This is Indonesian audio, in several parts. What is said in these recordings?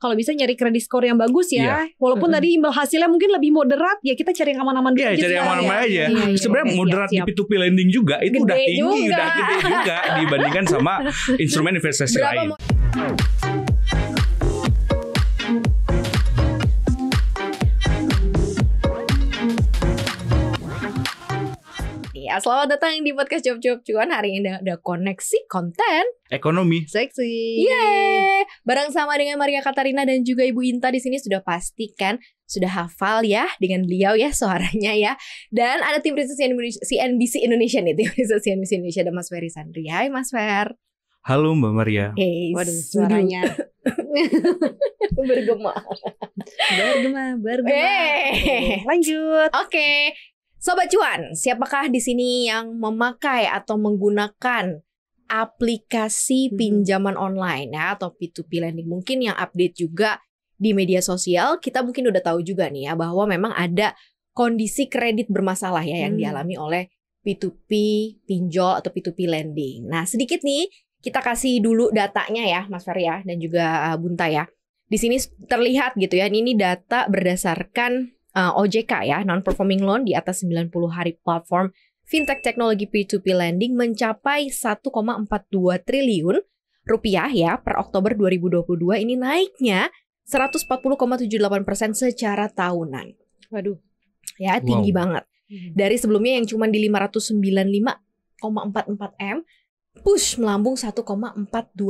kalau bisa nyari kredit score yang bagus ya. Iya. Walaupun tadi imbal hasilnya mungkin lebih moderat, ya kita cari yang aman-aman dulu. Iya, cari yang aman-aman aja. Sebenarnya moderat di P2P lending juga itu Gede udah tinggi, juga. udah gede juga dibandingkan sama instrumen investasi lain. Ya, selamat datang di podcast Cuap-Cuap Cuan. Hari ini ada koneksi konten Ekonomi seksi. Yeay! Bareng sama dengan Maria Katarina dan juga Ibu Inta di sini sudah pastikan sudah hafal ya dengan beliau ya suaranya ya. Dan ada tim riset CNBC Indonesia nih, tim riset CNBC Indonesia, ada Mas Ferry Sandri. Hai Mas Fer. Halo Mbak Maria. Hey, Waduh, suaranya bergema. Oke, lanjut. Oke. Sobat Cuan, siapakah di sini yang memakai atau menggunakan aplikasi pinjaman online ya atau P2P lending? Mungkin yang update juga di media sosial, kita mungkin udah tahu juga nih ya bahwa memang ada kondisi kredit bermasalah ya yang dialami oleh P2P pinjol atau P2P lending. Nah, sedikit nih kita kasih dulu datanya ya Mas Ferry ya dan juga Bunta ya. Di sini terlihat gitu ya, ini data berdasarkan OJK ya, non-performing loan di atas 90 hari platform fintech teknologi P2P lending mencapai 1,42 triliun rupiah ya per Oktober 2022. Ini naiknya 140,78% secara tahunan. Waduh, ya tinggi banget. Dari sebelumnya yang cuma di 595,44 M, push melambung 1,42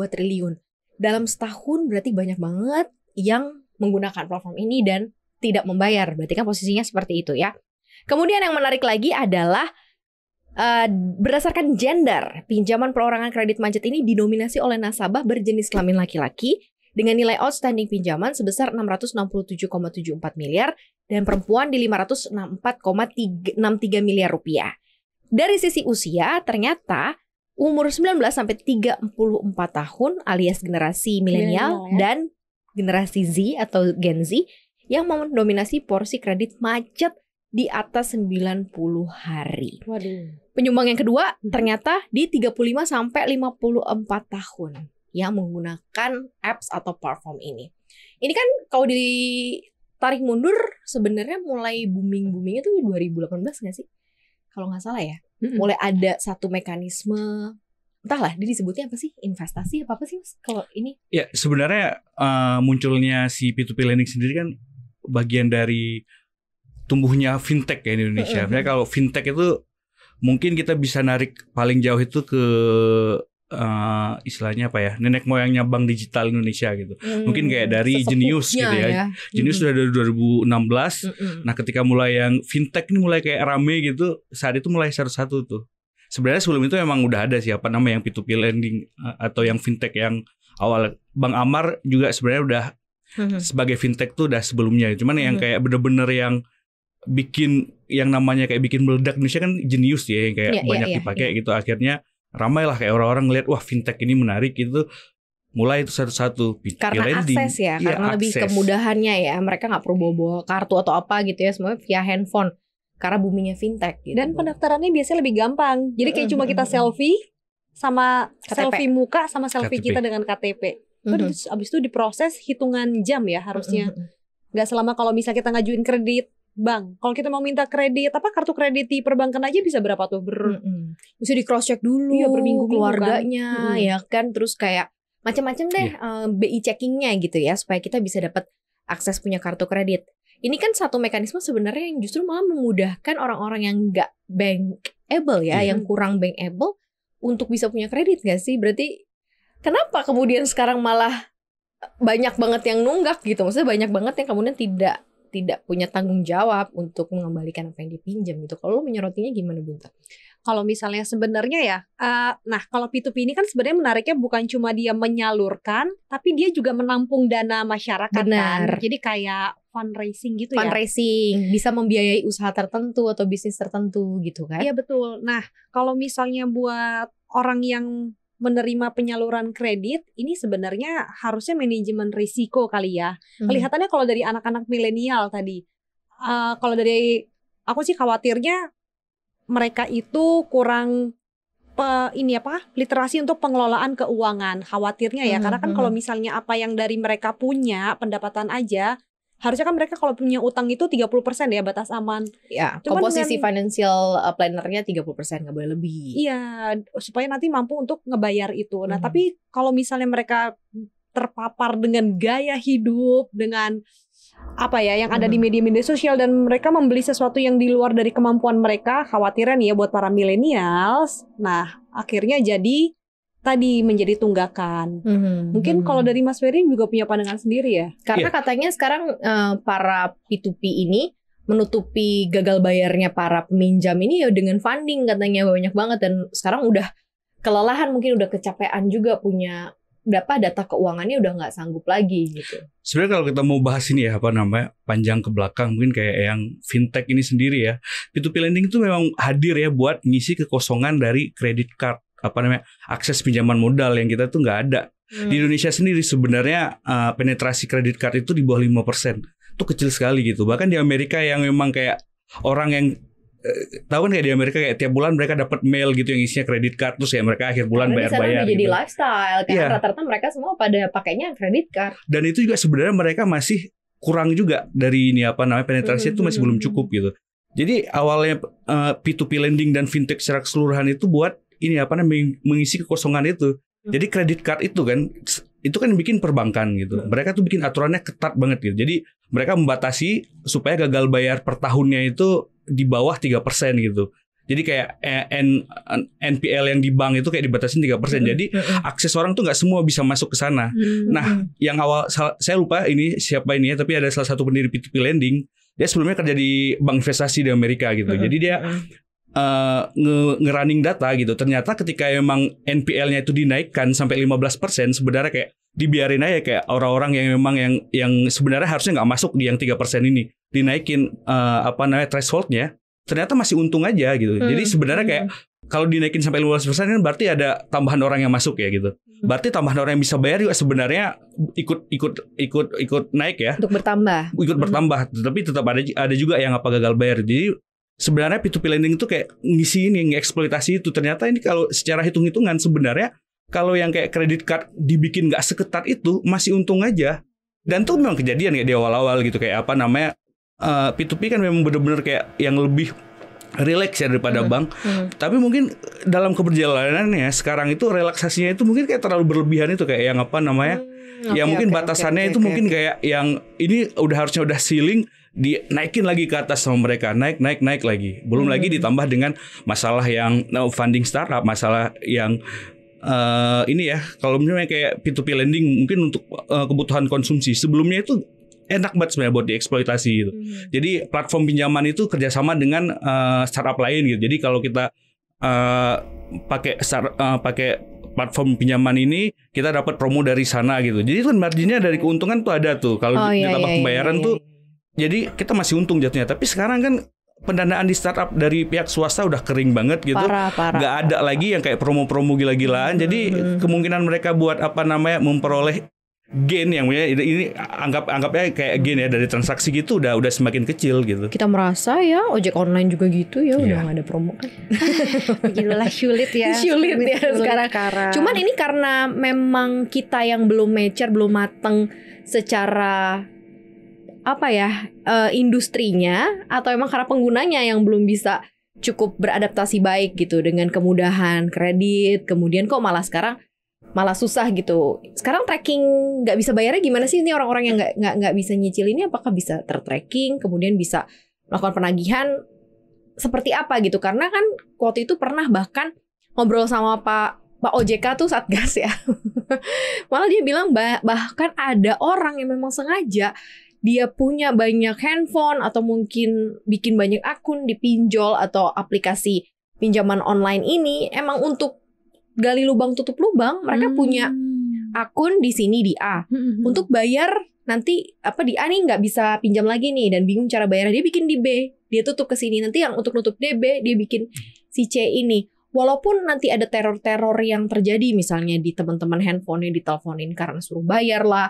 triliun. Dalam setahun berarti banyak banget yang menggunakan platform ini dan tidak membayar, berarti kan posisinya seperti itu ya. Kemudian yang menarik lagi adalah berdasarkan gender, pinjaman perorangan kredit macet ini didominasi oleh nasabah berjenis kelamin laki-laki dengan nilai outstanding pinjaman sebesar 667,74 miliar dan perempuan di 564,63 miliar rupiah. Dari sisi usia, ternyata umur 19 sampai 34 tahun alias generasi milenial dan generasi Z atau Gen Z yang mendominasi porsi kredit macet di atas 90 hari. Waduh. Penyumbang yang kedua ternyata di 35 sampai 54 tahun yang menggunakan apps atau platform ini. Ini kan kalau ditarik mundur sebenarnya mulai booming-boomingnya tuh 2018 nggak sih? Kalau nggak salah ya. Mulai ada satu mekanisme, entahlah dia disebutnya apa sih? Investasi apa sih Mas? Kalau ini? Ya sebenarnya munculnya si P2P lending sendiri kan bagian dari tumbuhnya fintech ya di Indonesia. Sebenarnya kalau fintech itu mungkin kita bisa narik paling jauh itu ke istilahnya apa ya, nenek moyangnya bank digital Indonesia gitu. Mungkin kayak dari Genius gitu ya. Genius sudah dari 2016. Nah ketika mulai yang fintech ini mulai kayak rame gitu, saat itu mulai satu-satu tuh. Sebenarnya sebelum itu emang udah ada siapa nama yang P2P lending atau yang fintech yang awal. Bang Amar juga sebenarnya udah sebagai fintech tuh udah sebelumnya. Cuman yang kayak bener-bener yang bikin yang namanya kayak bikin meledak Indonesia kan Genius ya yang kayak banyak dipakai gitu. Akhirnya ramai lah kayak orang-orang ngeliat wah fintech ini menarik gitu. Mulai itu satu-satu karena lending. Akses ya, karena lebih kemudahannya ya. Mereka nggak perlu bawa kartu atau apa gitu ya, semuanya via handphone. Karena boomingnya fintech gitu. Dan pendaftarannya biasanya lebih gampang. Jadi kayak cuma kita selfie sama KTP. Selfie muka sama selfie kita dengan KTP. Terus abis itu diproses hitungan jam ya harusnya. Gak selama kalau misalnya kita ngajuin kredit bank. Kalau kita mau minta kredit kartu kredit di perbankan aja bisa berapa tuh? Bisa di cross check dulu berminggu keluarganya ya kan. Terus kayak macam-macam deh BI checkingnya gitu ya supaya kita bisa dapat akses punya kartu kredit. Ini kan satu mekanisme sebenarnya yang justru malah memudahkan orang-orang yang gak bankable ya, yang kurang bankable untuk bisa punya kredit gak sih? Berarti kenapa kemudian sekarang malah banyak banget yang nunggak gitu? Maksudnya banyak banget yang kemudian tidak punya tanggung jawab untuk mengembalikan apa yang dipinjam gitu. Kalau lo menyoroti gimana Bunta? Kalau misalnya sebenarnya ya, nah kalau P2P ini kan sebenarnya menariknya bukan cuma dia menyalurkan, tapi dia juga menampung dana masyarakat. Benar. Kan. Jadi kayak fundraising gitu Fundraising, bisa membiayai usaha tertentu atau bisnis tertentu gitu kan? Iya betul. Nah kalau misalnya buat orang yang menerima penyaluran kredit, ini sebenarnya harusnya manajemen risiko kali ya. Kelihatannya kalau dari anak-anak milenial tadi, kalau dari aku sih khawatirnya mereka itu kurang literasi untuk pengelolaan keuangan. Khawatirnya ya, karena kan kalau misalnya apa yang dari mereka punya pendapatan aja, harusnya kan mereka kalau punya utang itu 30% ya batas aman. Ya, komposisi financial planner-nya 30%, nggak boleh lebih. Iya, supaya nanti mampu untuk ngebayar itu. Nah, tapi kalau misalnya mereka terpapar dengan gaya hidup, dengan yang ada di media-media sosial, dan mereka membeli sesuatu yang di luar dari kemampuan mereka, khawatiran ya buat para millennials. Nah, akhirnya jadi tadi menjadi tunggakan. Mungkin kalau dari Mas Ferry juga punya pandangan sendiri ya. Karena katanya sekarang para P2P ini menutupi gagal bayarnya para peminjam ini ya dengan funding, katanya banyak banget, dan sekarang udah kelelahan, mungkin udah kecapean juga, punya data keuangannya udah nggak sanggup lagi gitu. Sebenarnya kalau kita mau bahas ini ya panjang ke belakang, mungkin kayak yang fintech ini sendiri ya, P2P lending itu memang hadir ya buat ngisi kekosongan dari credit card, akses pinjaman modal yang kita tuh nggak ada. Di Indonesia sendiri sebenarnya penetrasi credit card itu di bawah 5%. Itu kecil sekali gitu. Bahkan di Amerika yang memang kayak orang yang tahu kan, kayak di Amerika kayak tiap bulan mereka dapat mail gitu yang isinya credit card, terus ya mereka akhir bulan bayar-bayar gitu. Jadi gitu. lifestyle kan, rata-rata mereka semua pada pakainya credit card. Dan itu juga sebenarnya mereka masih kurang juga dari ini penetrasi itu masih belum cukup gitu. Jadi awalnya P2P lending dan fintech secara keseluruhan itu buat ini mengisi kekosongan itu. Jadi credit card itu kan bikin perbankan gitu. Mereka tuh bikin aturannya ketat banget gitu. Jadi mereka membatasi supaya gagal bayar per tahunnya itu di bawah 3% gitu. Jadi kayak NPL yang di bank itu kayak dibatasin 3%. Jadi akses orang tuh nggak semua bisa masuk ke sana. Nah, yang awal saya lupa ini siapa ini ya, tapi ada salah satu pendiri P2P lending. Dia sebelumnya kerja di bank investasi di Amerika gitu. Jadi dia nge-running data gitu. Ternyata ketika emang NPL-nya itu dinaikkan sampai 15%, sebenarnya kayak dibiarin aja kayak orang-orang yang memang yang sebenarnya harusnya nggak masuk di yang 3% ini, dinaikin threshold-nya, ternyata masih untung aja gitu. Jadi sebenarnya kayak kalau dinaikin sampai 15% kan berarti ada tambahan orang yang masuk ya gitu. Berarti tambahan orang yang bisa bayar juga sebenarnya ikut naik ya. Untuk bertambah. Ikut bertambah, tapi tetap ada juga yang gagal bayar. Jadi sebenarnya P2P lending itu kayak ngisi ini, ngeksploitasi itu. Ternyata ini kalau secara hitung-hitungan sebenarnya kalau yang kayak credit card dibikin nggak seketat itu masih untung aja. Dan tuh memang kejadian ya di awal-awal gitu, kayak P2P kan memang benar-benar kayak yang lebih relax ya daripada bank. Tapi mungkin dalam keberjalanannya sekarang itu relaksasinya itu mungkin kayak terlalu berlebihan itu, kayak yang mungkin batasannya itu mungkin kayak yang ini harusnya udah ceiling, dinaikin lagi ke atas sama mereka, naik lagi. Belum lagi ditambah dengan masalah yang funding startup, masalah yang ini ya, kalau misalnya kayak P2P lending mungkin untuk kebutuhan konsumsi, sebelumnya itu enak banget sebenarnya buat dieksploitasi gitu. Jadi platform pinjaman itu kerjasama dengan startup lain gitu. Jadi kalau kita pakai platform pinjaman ini, kita dapat promo dari sana gitu. Jadi kan marginnya dari keuntungan tuh ada tuh. Kalau ditambah pembayaran tuh, jadi kita masih untung jatuhnya. Tapi sekarang kan pendanaan di startup dari pihak swasta udah kering banget gitu. Parah. Gak ada lagi yang kayak promo-promo gila-gilaan. Jadi kemungkinan mereka buat memperoleh gain yang ini anggapnya kayak gain ya dari transaksi gitu udah semakin kecil gitu. Kita merasa ya ojek online juga gitu ya, udah nggak ada promo kan. Beginilah sulit ya sekarang. Cuman ini karena memang kita yang belum mature, belum mateng secara industrinya, atau emang karena penggunanya yang belum bisa cukup beradaptasi baik gitu dengan kemudahan kredit, kemudian kok malah susah gitu. Sekarang tracking nggak bisa bayarnya gimana sih ini orang-orang yang nggak bisa nyicil ini? Apakah bisa tertracking, kemudian bisa melakukan penagihan seperti apa gitu? Karena kan waktu itu pernah bahkan ngobrol sama Pak OJK tuh Satgas ya. Malah dia bilang bahkan ada orang yang memang sengaja dia punya banyak handphone atau mungkin bikin banyak akun di pinjol atau aplikasi pinjaman online ini emang untuk gali lubang tutup lubang. Mereka punya akun di sini di A untuk bayar nanti di A nih nggak bisa pinjam lagi nih dan bingung cara bayarnya, dia bikin di B, dia tutup ke sini, nanti yang untuk nutup DB dia bikin si C ini. Walaupun nanti ada teror-teror yang terjadi misalnya di teman-teman handphonenya diteleponin karena suruh bayar lah,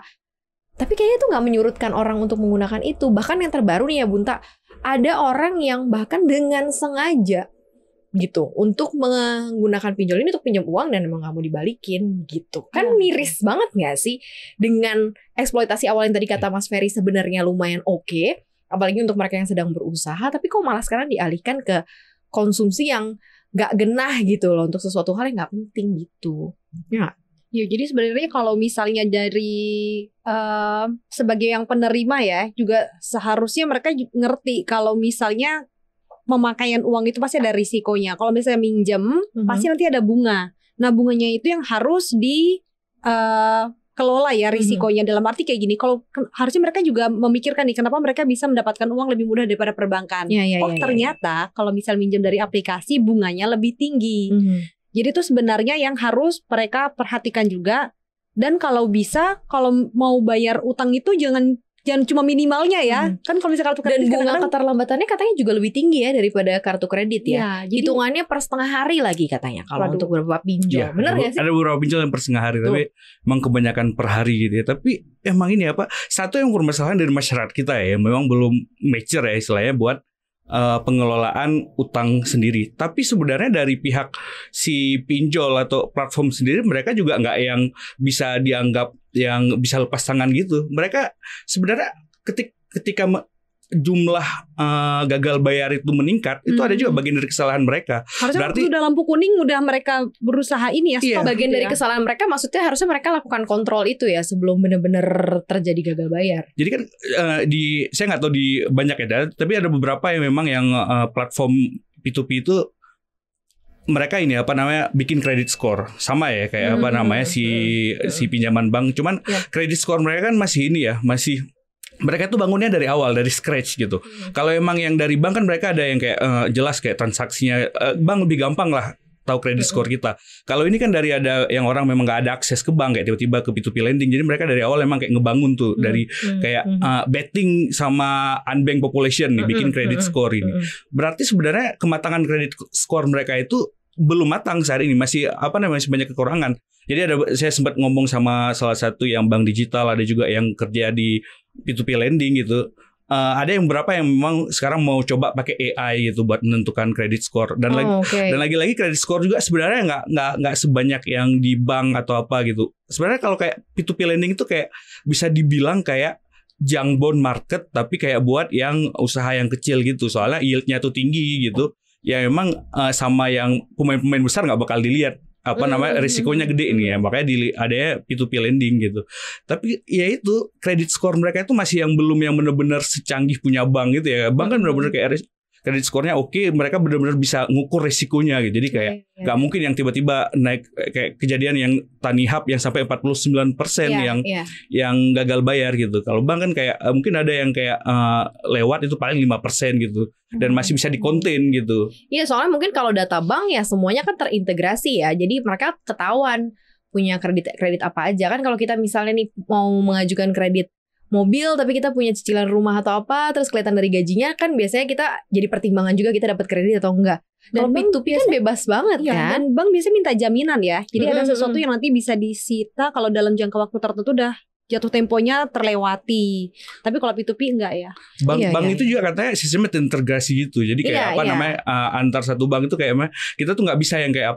tapi kayaknya itu nggak menyurutkan orang untuk menggunakan itu. Bahkan yang terbaru nih ya Bunta, ada orang yang bahkan dengan sengaja gitu untuk menggunakan pinjol ini untuk pinjam uang dan emang gak mau dibalikin gitu. Kan miris banget gak sih dengan eksploitasi awal yang tadi kata Mas Ferry sebenarnya lumayan oke, apalagi untuk mereka yang sedang berusaha, tapi kok malah sekarang dialihkan ke konsumsi yang gak genah gitu loh, untuk sesuatu hal yang gak penting gitu. Ya. Ya, jadi sebenarnya kalau misalnya dari sebagai yang penerima ya, juga seharusnya mereka ngerti kalau misalnya pemakaian uang itu pasti ada risikonya. Kalau misalnya minjem, pasti nanti ada bunga. Nah, bunganya itu yang harus kelola ya risikonya. Dalam arti kayak gini, kalau harusnya mereka juga memikirkan nih, kenapa mereka bisa mendapatkan uang lebih mudah daripada perbankan. Ternyata kalau misal minjem dari aplikasi, bunganya lebih tinggi. Jadi itu sebenarnya yang harus mereka perhatikan juga. Dan kalau bisa, kalau mau bayar utang itu jangan cuma minimalnya ya. Kan kalau misalnya kartu kredit, dan bunga keterlambatannya katanya juga lebih tinggi ya daripada kartu kredit ya. Hitungannya per setengah hari lagi katanya kalau untuk beberapa pinjol. Bener gak sih? Ada beberapa pinjol yang per setengah hari, tapi emang kebanyakan per hari gitu ya. Tapi emang ini apa? Satu yang permasalahan dari masyarakat kita ya, memang belum mature ya istilahnya buat pengelolaan utang sendiri. Tapi sebenarnya dari pihak si pinjol atau platform sendiri, mereka juga nggak yang bisa dianggap yang bisa lepas tangan gitu. Mereka sebenarnya ketika jumlah gagal bayar itu meningkat, itu ada juga bagian dari kesalahan mereka. Harusnya waktu udah lampu kuning udah mereka berusaha ini ya. Bagian dari kesalahan mereka, maksudnya harusnya mereka lakukan kontrol itu ya sebelum benar-benar terjadi gagal bayar. Jadi kan saya nggak tahu di banyak ya, tapi ada beberapa yang memang yang platform P2P itu mereka ini bikin credit score sama ya kayak si pinjaman bank. Cuman credit score mereka kan masih ini ya, masih mereka tuh bangunnya dari awal, dari scratch gitu. Kalau emang yang dari bank kan mereka ada yang kayak jelas kayak transaksinya, bank lebih gampang lah tahu kredit score kita. Kalau ini kan dari ada yang orang memang nggak ada akses ke bank, kayak tiba-tiba ke P2P lending. Jadi mereka dari awal emang kayak ngebangun tuh dari kayak betting sama unbanked population nih, bikin kredit score ini. Berarti sebenarnya kematangan kredit score mereka itu belum matang saat ini, masih masih banyak kekurangan. Jadi saya sempat ngomong sama salah satu yang bank digital, ada juga yang kerja di P2P lending gitu. Ada yang beberapa yang memang sekarang mau coba pakai AI gitu buat menentukan credit score. Dan lagi-lagi credit score juga sebenarnya nggak sebanyak yang di bank atau apa gitu. Sebenarnya kalau kayak P2P lending itu kayak bisa dibilang kayak junk bond market, tapi kayak buat yang usaha yang kecil gitu. Soalnya yieldnya tuh tinggi gitu. Ya memang sama yang pemain-pemain besar nggak bakal dilihat risikonya gede ini ya, makanya ada P2P lending gitu. Tapi ya itu credit score mereka itu masih yang belum yang benar-benar secanggih punya bank gitu ya. Bank kan benar-benar kayak credit score-nya oke, mereka benar-benar bisa ngukur resikonya gitu. Jadi kayak nggak mungkin yang tiba-tiba naik kayak kejadian yang Tanihub yang sampai 49% yang gagal bayar gitu. Kalau bank kan kayak mungkin ada yang kayak lewat itu paling 5% gitu. Dan masih bisa dikonten gitu. Iya, soalnya mungkin kalau data bank ya semuanya kan terintegrasi ya. Jadi mereka ketahuan punya kredit apa aja. Kan kalau kita misalnya nih mau mengajukan kredit mobil tapi kita punya cicilan rumah atau apa, terus kelihatan dari gajinya, kan biasanya kita jadi pertimbangan juga kita dapat kredit atau enggak. Dan P2P kan bebas banget kan. Dan bank biasanya minta jaminan ya. Jadi ada sesuatu yang nanti bisa disita kalau dalam jangka waktu tertentu udah jatuh temponya terlewati. Tapi kalau P2P enggak ya. Bank itu juga katanya sistemnya terintegrasi gitu. Jadi kayak antar satu bank itu kayak kita tuh nggak bisa yang kayak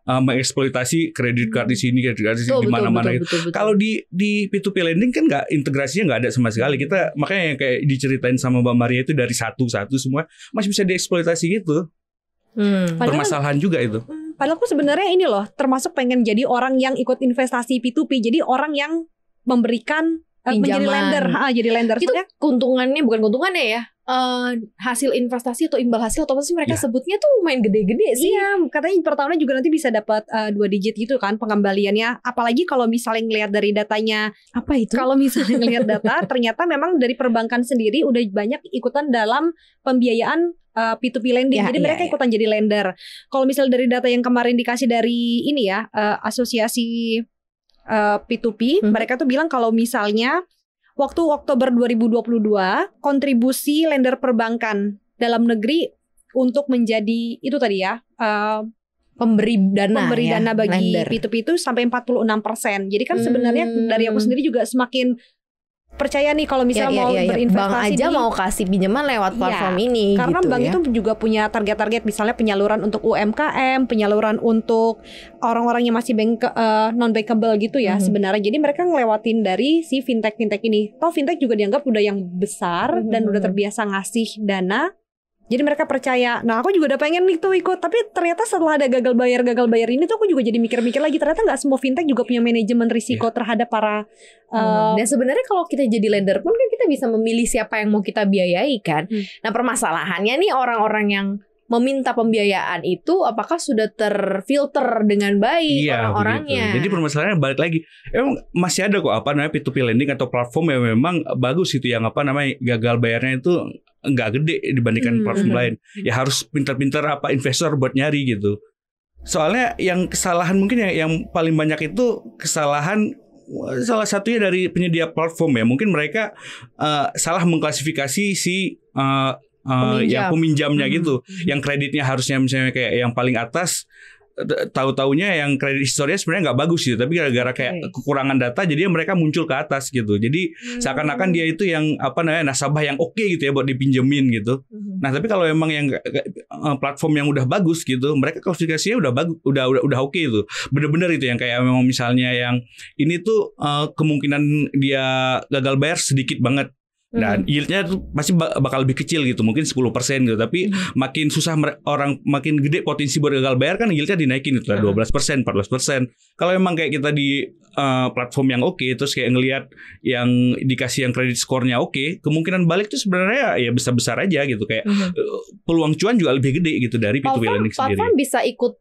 mengeksploitasi kredit card di sini, kredit card di mana-mana gitu. Kalau di P2P lending kan nggak, integrasinya nggak ada sama sekali. Kita makanya yang kayak diceritain sama Mbak Maria itu dari satu semua masih bisa dieksploitasi gitu. Permasalahan juga itu. Padahal aku sebenarnya ini loh, termasuk pengen jadi orang yang ikut investasi P2P. Jadi orang yang memberikan menjadi lender, itu keuntungannya, bukan keuntungannya ya, hasil investasi atau imbal hasil atau apa sih mereka sebutnya tuh main gede-gede sih. Iya, katanya per tahunnya juga nanti bisa dapat 2 digit gitu kan pengembaliannya. Apalagi kalau misalnya ngelihat dari datanya, apa itu? Kalau misalnya ngelihat data, ternyata memang dari perbankan sendiri udah banyak ikutan dalam pembiayaan P2P lending. Jadi mereka ikutan jadi lender. Kalau misalnya dari data yang kemarin dikasih dari ini ya, asosiasi P2P, mereka tuh bilang kalau misalnya waktu Oktober 2022 kontribusi lender perbankan dalam negeri untuk menjadi itu tadi ya pemberi dana bagi lender P2P itu sampai 46%. Jadi kan sebenarnya dari aku sendiri juga semakin percaya nih kalau misalnya mau berinvestasi, bank aja mau kasih pinjaman lewat platform ini. Karena gitu bank itu juga punya target-target, misalnya penyaluran untuk UMKM, penyaluran untuk orang-orang yang masih non bankable gitu ya sebenarnya. Jadi mereka ngelewatin dari si fintech ini. Toh fintech juga dianggap udah yang besar dan udah terbiasa ngasih dana. Jadi mereka percaya. Nah aku juga udah pengen nih tuh ikut. Tapi ternyata setelah ada gagal bayar ini tuh aku juga jadi mikir-mikir lagi. Ternyata gak semua fintech juga punya manajemen risiko terhadap para dan sebenarnya kalau kita jadi lender pun kan kita bisa memilih siapa yang mau kita biayai kan. Nah permasalahannya nih orang-orang yang meminta pembiayaan itu apakah sudah terfilter dengan baik orang-orangnya. Begitu. Jadi permasalahannya balik lagi. Emang masih ada kok P2P lending atau platform yang memang bagus itu, yang gagal bayarnya itu nggak gede dibandingkan platform lain. Ya harus pintar-pintar investor buat nyari gitu. Soalnya yang kesalahan mungkin yang paling banyak itu kesalahan salah satunya dari penyedia platform ya. Mungkin mereka salah mengklasifikasi si yang peminjamnya gitu, yang kreditnya harusnya misalnya kayak yang paling atas, tahu-taunya yang kredit historinya sebenarnya nggak bagus gitu, tapi gara-gara kayak kekurangan data jadi mereka muncul ke atas gitu. Jadi seakan-akan dia itu yang nasabah yang oke gitu ya buat dipinjemin gitu. Nah tapi kalau emang yang platform yang udah bagus gitu, mereka klasifikasinya udah bagus, udah oke itu. Bener-bener itu yang kayak memang misalnya yang ini tuh kemungkinan dia gagal bayar sedikit banget. Dan yieldnya tuh pasti bakal lebih kecil gitu, mungkin 10% gitu. Tapi makin susah orang, makin gede potensi buat gagal bayar kan yieldnya dinaikin itu 12%, 14%. Kalau emang kayak kita di platform yang oke, terus kayak ngelihat yang dikasih yang kredit skornya oke, kemungkinan balik tuh sebenarnya ya besar-besar aja gitu. Kayak peluang cuan juga lebih gede gitu dari P2P lending sendiri. Platform bisa ikut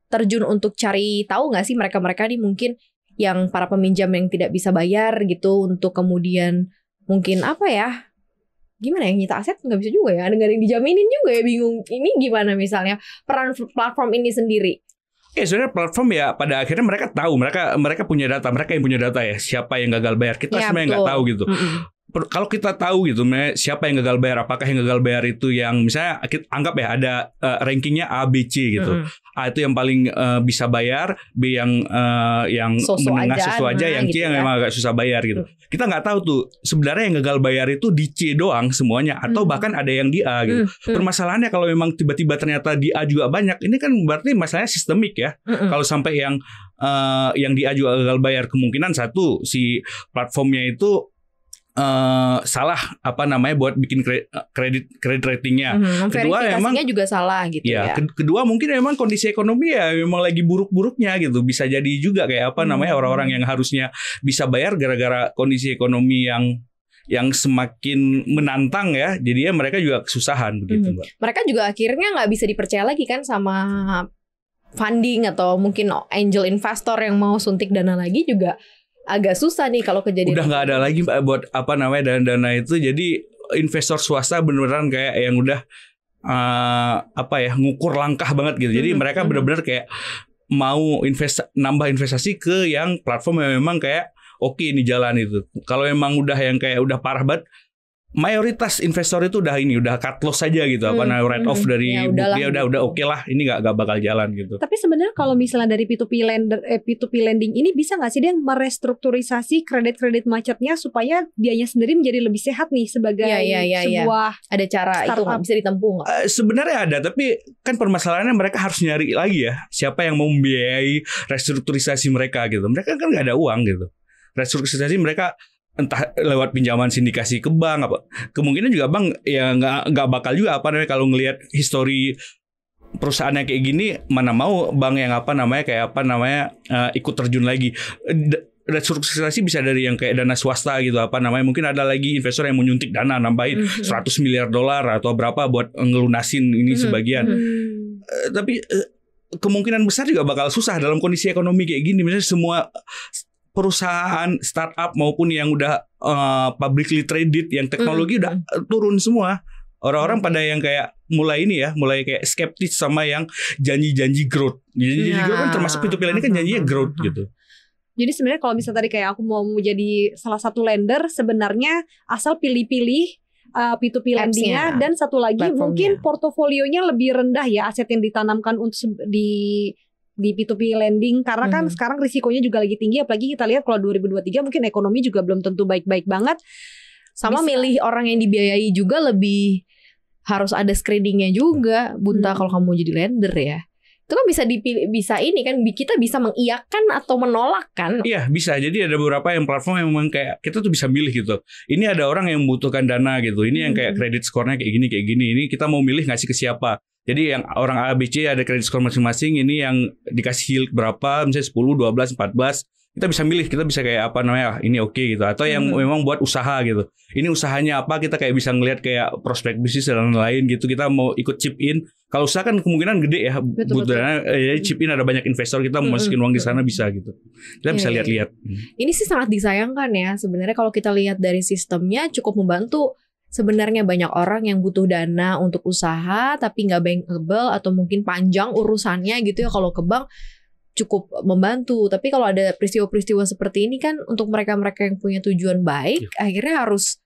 terjun untuk cari tahu nggak sih mereka-mereka nih mungkin yang para peminjam yang tidak bisa bayar gitu, untuk kemudian mungkin gimana ya, nyita aset nggak bisa juga ya, nggak ada yang dijaminin juga ya, bingung. Ini gimana misalnya peran platform ini sendiri? Sebenarnya platform ya pada akhirnya mereka tahu, mereka punya data, mereka yang punya data ya, siapa yang gagal bayar. Kita sebenarnya nggak tahu gitu. Kalau kita tahu gitu siapa yang gagal bayar, apakah yang gagal bayar itu yang misalnya kita anggap ya ada rankingnya A, B, C gitu. A itu yang paling bisa bayar, B yang menengah sesuai aja, yang C yang memang agak susah bayar gitu. Kita nggak tahu tuh sebenarnya yang gagal bayar itu di C doang semuanya, atau bahkan ada yang di A gitu. Permasalahannya kalau memang tiba-tiba ternyata di A juga banyak, ini kan berarti masalahnya sistemik ya. Kalau sampai yang di A juga gagal bayar, kemungkinan satu si platformnya itu salah buat bikin kredit ratingnya. Kedua memang juga salah gitu ya. Kedua mungkin memang kondisi ekonomi ya memang lagi buruk-buruknya gitu. Bisa jadi juga kayak orang-orang yang harusnya bisa bayar gara-gara kondisi ekonomi yang semakin menantang ya. Jadinya mereka juga kesusahan begitu, Mbak. Mereka juga akhirnya nggak bisa dipercaya lagi kan sama funding atau mungkin angel investor yang mau suntik dana lagi juga. Agak susah nih kalau kejadian. Udah nggak ada lagi buat dana itu. Jadi investor swasta beneran kayak yang udah ngukur langkah banget gitu. Jadi mereka benar-benar kayak mau nambah investasi ke yang platform yang memang kayak oke ini jalan itu. Kalau emang udah yang kayak udah parah banget, mayoritas investor itu udah cut loss saja gitu, write off dari dia udah oke lah, ini nggak bakal jalan gitu. Tapi sebenarnya kalau misalnya dari P2P lending ini bisa nggak sih dia merestrukturisasi kredit macetnya supaya dianya sendiri menjadi lebih sehat nih sebagai sebuah ada cara startup. Itu nggak bisa ditempuh nggak? Sebenarnya ada, tapi kan permasalahannya mereka harus nyari lagi ya siapa yang mau membiayai restrukturisasi mereka gitu. Mereka kan nggak ada uang gitu. Restrukturisasi mereka entah lewat pinjaman sindikasi ke bank apa, kemungkinan juga bank ya nggak bakal juga kalau ngelihat histori perusahaannya kayak gini, mana mau bank yang ikut terjun lagi. Restrukturisasi bisa dari yang kayak dana swasta gitu, mungkin ada lagi investor yang menyuntik dana nambahin $100 miliar atau berapa buat ngelunasin ini sebagian. Tapi kemungkinan besar juga bakal susah dalam kondisi ekonomi kayak gini. Misalnya semua perusahaan startup maupun yang udah publicly traded, yang teknologi udah turun semua. Orang-orang pada yang kayak mulai kayak skeptis sama yang janji-janji growth. Janji growth kan termasuk P2P ini kan janjinya growth gitu. Jadi sebenarnya kalau misalnya tadi kayak aku mau jadi salah satu lender, sebenarnya asal pilih-pilih P2P lendingnya, dan satu lagi mungkin portofolionya lebih rendah ya, aset yang ditanamkan untuk di P2P lending karena kan sekarang risikonya juga lagi tinggi, apalagi kita lihat kalau 2023 mungkin ekonomi juga belum tentu baik-baik banget. Sama milih orang yang dibiayai juga lebih harus ada screeningnya juga, Bunta, kalau kamu jadi lender ya. Itu kan bisa dipilih, bisa ini kan kita bisa mengiyakan atau menolak kan? Iya bisa. Jadi ada beberapa yang platform yang memang kayak kita tuh bisa milih gitu. Ini ada orang yang membutuhkan dana gitu. Ini yang kayak kredit skornya kayak gini. Ini kita mau milih ngasih ke siapa. Jadi yang orang A, B, C ada kredit skor masing-masing. Ini yang dikasih yield berapa, misalnya 10, 12, 14. Kita bisa milih, kita bisa kayak apa namanya, ini oke gitu. Atau yang memang buat usaha gitu. Ini usahanya apa, kita kayak bisa ngelihat kayak prospek bisnis dan lain-lain gitu. Kita mau ikut chip in. Kalau usaha kan kemungkinan gede ya. Butuh dana, ya chip in ada banyak investor, kita mau masukin uang di sana bisa gitu. Kita bisa lihat-lihat. Ini sih sangat disayangkan ya. Sebenarnya kalau kita lihat dari sistemnya cukup membantu. Sebenarnya banyak orang yang butuh dana untuk usaha tapi nggak bankable atau mungkin panjang urusannya gitu ya. Kalau ke bank cukup membantu. Tapi kalau ada peristiwa-peristiwa seperti ini kan untuk mereka-mereka yang punya tujuan baik akhirnya harus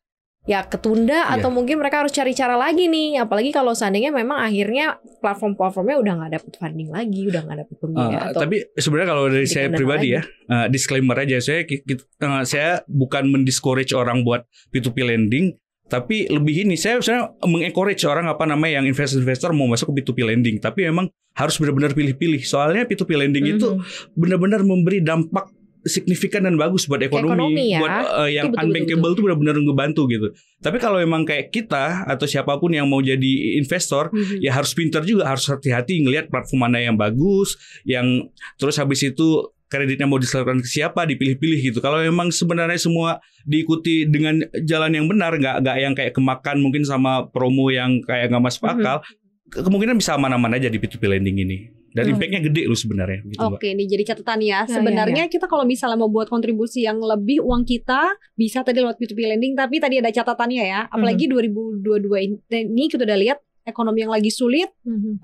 ya ketunda atau mungkin mereka harus cari cara lagi nih. Apalagi kalau seandainya memang akhirnya platform-platformnya udah nggak dapet funding lagi, udah nggak dapet pembiayaan. Tapi sebenarnya kalau dari saya pribadi lagi. Ya, disclaimer aja, saya bukan mendiscourage orang buat P2P lending. Tapi lebih ini, saya sebenarnya mengencourage orang yang investor-investor mau masuk ke P2P lending. Tapi memang harus benar-benar pilih-pilih. Soalnya P2P lending itu benar-benar memberi dampak signifikan dan bagus buat ekonomi ya? Buat yang unbankable tuh benar-benar ngebantu gitu. Tapi kalau memang kayak kita atau siapapun yang mau jadi investor, ya harus pintar juga, harus hati-hati ngelihat platform mana yang bagus, yang terus habis itu kreditnya mau disalurkan ke siapa, dipilih-pilih gitu. Kalau memang sebenarnya semua diikuti dengan jalan yang benar, nggak yang kayak kemakan mungkin sama promo yang kayak nggak masuk akal, kemungkinan bisa aman-aman aja di P2P lending ini. Dan impactnya gede loh sebenarnya. Gitu, Oke, ini jadi catatan ya. Sebenarnya kita kalau misalnya mau buat kontribusi yang lebih, uang kita bisa tadi lewat P2P lending, tapi tadi ada catatannya ya. Apalagi 2022 ini kita udah lihat ekonomi yang lagi sulit,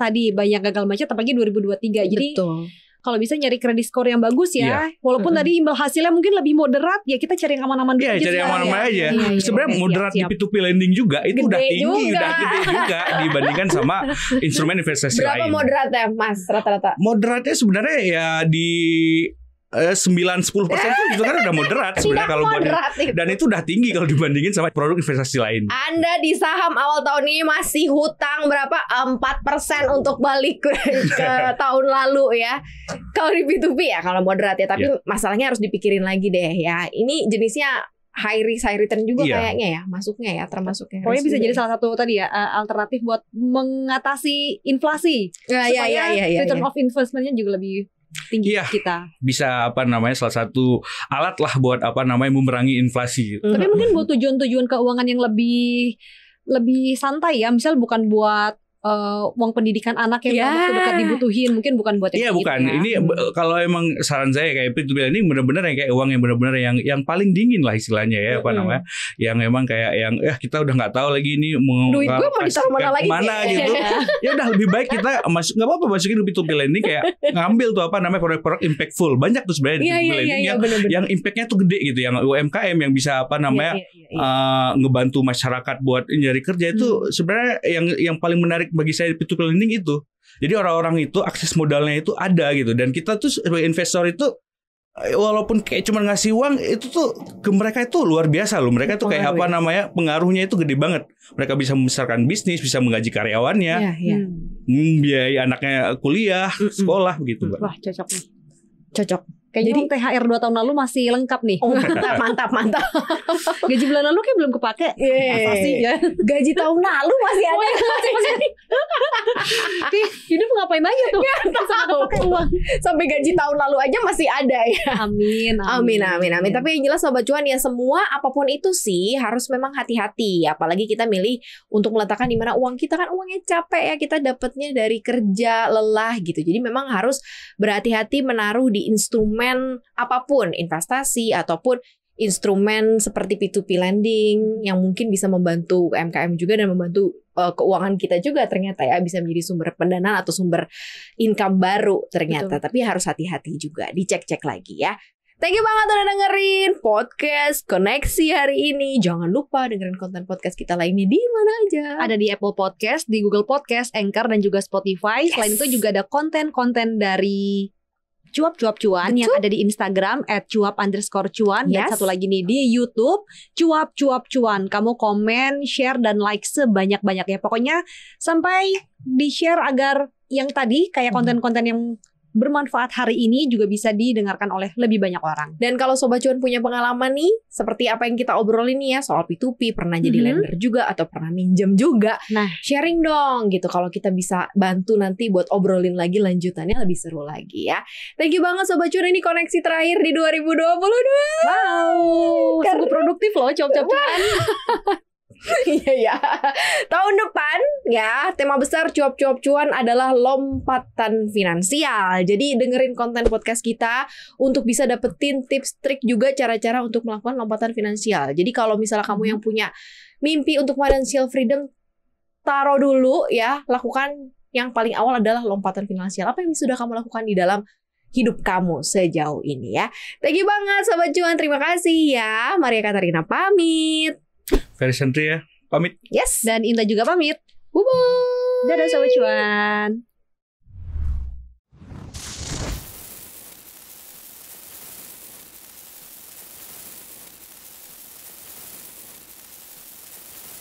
tadi banyak gagal macet, apalagi 2023. Jadi kalau bisa nyari kredit skor yang bagus ya. Walaupun tadi imbal hasilnya mungkin lebih moderat, ya kita cari yang aman-aman dulu. Iya, cari yang aman-aman aja. Sebenarnya moderat di P2P lending juga itu udah tinggi, udah gede juga dibandingkan sama instrumen investasi lain. Berapa moderatnya, Mas, rata-rata? Moderatnya sebenarnya ya di 9-10% tuh itu kan udah moderat sebenarnya kalau buat dan itu udah tinggi kalau dibandingin sama produk investasi lain. Anda di saham awal tahun ini masih hutang berapa? 4% untuk balik ke tahun lalu ya. Kalau di P2P ya kalau moderat ya, tapi masalahnya harus dipikirin lagi deh ya. Ini jenisnya high risk high return juga kayaknya ya, masuknya ya, termasuknya. Pokoknya bisa jadi salah satu tadi ya alternatif buat mengatasi inflasi. Supaya return of investment-nya juga lebih tinggi kita. Bisa salah satu alat lah buat memerangi inflasi. Tapi mungkin buat tujuan-tujuan keuangan yang lebih santai ya. Misal bukan buat uang pendidikan anak yang waktu dekat dibutuhin, mungkin bukan buat yang bukan. Ini kalau emang saran saya kayak P2P lending benar-benar yang kayak uang yang benar-benar yang paling dingin lah istilahnya ya, yang memang kayak yang kita udah nggak tahu lagi ini mau duit gue mau ditaruh mana lagi gitu. Ya udah lebih baik kita nggak apa-apa masukin P2P lending, kayak ngambil tuh produk-produk impactful. Banyak tuh sebenarnya P2P lending yang impactnya tuh gede gitu, yang UMKM yang bisa ngebantu masyarakat buat nyari kerja itu sebenarnya yang paling menarik bagi saya P2P lending itu. Jadi orang-orang itu akses modalnya itu ada gitu, dan kita tuh sebagai investor itu walaupun kayak cuma ngasih uang itu tuh ke mereka itu luar biasa loh. Mereka tuh kayak pengaruhnya itu gede banget. Mereka bisa membesarkan bisnis, bisa menggaji karyawannya, biayai anaknya kuliah, sekolah gitu. Wah, cocok nih. Cocok. Kayaknya THR 2 tahun lalu masih lengkap nih. Oh, mantap. Gaji bulan lalu kayak belum kepake. Ya. Gaji tahun lalu masih ada. Hidup ngapain aja tuh? Uang. Sampai gaji tahun lalu aja masih ada ya. Amin. Tapi yang jelas Sobat Cuan ya, semua apapun itu sih harus memang hati-hati. Apalagi kita milih untuk meletakkan di mana uang kita, kan uangnya capek ya, kita dapatnya dari kerja lelah gitu. Jadi memang harus berhati-hati menaruh di instrumen apapun, investasi ataupun instrumen seperti P2P lending yang mungkin bisa membantu UMKM juga dan membantu keuangan kita juga ternyata ya, bisa menjadi sumber pendanaan atau sumber income baru ternyata. Betul. Tapi harus hati-hati juga, dicek-cek lagi ya. Thank you banget udah dengerin podcast Koneksi hari ini. Jangan lupa dengerin konten podcast kita lainnya di mana aja. Ada di Apple Podcast, di Google Podcast, Anchor, dan juga Spotify. Selain itu juga ada konten-konten dari Cuap Cuan yang ada di Instagram @cuap_cuan dan satu lagi nih di YouTube Cuap Cuan. Kamu komen, share, dan like sebanyak-banyaknya. Pokoknya sampai di share agar yang tadi kayak konten-konten yang bermanfaat hari ini juga bisa didengarkan oleh lebih banyak orang. Dan kalau Sobat Cuan punya pengalaman nih, seperti apa yang kita obrolin nih ya, soal P2P, pernah jadi lender juga atau pernah minjem juga. Nah, sharing dong gitu, kalau kita bisa bantu nanti buat obrolin lagi lanjutannya lebih seru lagi ya. Thank you banget Sobat Cuan, ini koneksi terakhir di 2022. Wow, sungguh produktif loh Cuap Cuan. Iya. Tahun depan ya, tema besar Cuap Cuan adalah lompatan finansial. Jadi dengerin konten podcast kita untuk bisa dapetin tips, trik juga cara-cara untuk melakukan lompatan finansial. Jadi kalau misalnya kamu yang punya mimpi untuk financial freedom, taruh dulu ya, lakukan yang paling awal adalah lompatan finansial. Apa yang sudah kamu lakukan di dalam hidup kamu sejauh ini ya. Thank you banget Sobat Cuan, terima kasih ya. Maria Katarina pamit. Ferry Santri ya, pamit. Yes. Dan Inta juga pamit. Bye-bye. Dadah Sobat Cuan.